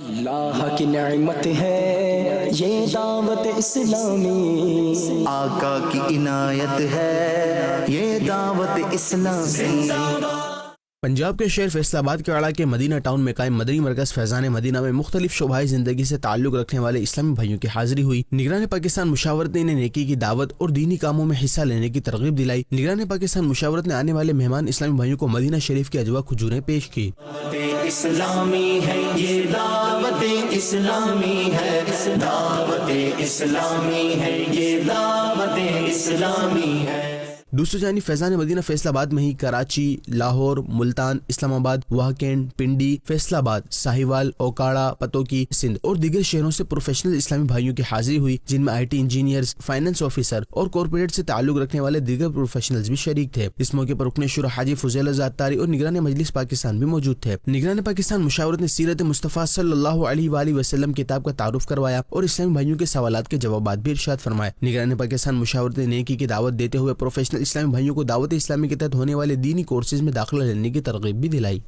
اللہ کی نعمت ہے یہ دعوت اسلامی، آقا کی عنایت ہے یہ دعوت اسلامی۔ پنجاب کے شہر فیصل آباد کے علاقے مدینہ ٹاؤن میں قائم مدنی مرکز فیضان مدینہ میں مختلف شعبۂ زندگی سے تعلق رکھنے والے اسلامی بھائیوں کی حاضری ہوئی۔ نگران پاکستان مشاورت نے انہیں نیکی کی دعوت اور دینی کاموں میں حصہ لینے کی ترغیب دلائی۔ نگران پاکستان مشاورت نے آنے والے مہمان اسلامی بھائیوں کو مدینہ شریف کی اجوا کھجوریں پیش کی۔ اسلامی ہے یہ دعوت اسلامی ہے، دعوت اسلامی ہے یہ دعوت اسلامی ہے۔ دوسری جانب فیضان مدینہ فیصل آباد میں ہی کراچی، لاہور، ملتان، اسلام آباد، واہکینڈ، پنڈی، فیصل آباد، ساہیوال، اوکاڑا، پتوکی، سندھ اور دیگر شہروں سے پروفیشنل اسلامی بھائیوں کی حاضری ہوئی، جن میں IT انجینئرز، فائنانس آفیسر اور کارپوریٹ سے تعلق رکھنے والے دیگر پروفیشنلز بھی شریک تھے۔ اس موقع پر رکن شورا حاجی فضیل آزاد تاری اور نگران مجلس پاکستان بھی موجود تھے۔ نگران پاکستان مشاورت نے سیرت مصطفیٰ صلی اللہ علیہ وآلہ وسلم کتاب کا تعارف کروایا اور اسلامی بھائیوں کے سوالات کے جوابات بھی ارشاد فرمائے۔ نگران پاکستان مشاورت نے نیکی کی دعوت دیتے ہوئے پروفیشنل اسلامی بھائیوں کو دعوت اسلامی کے تحت ہونے والے دینی کورسز میں داخلہ لینے کی ترغیب بھی دلائی۔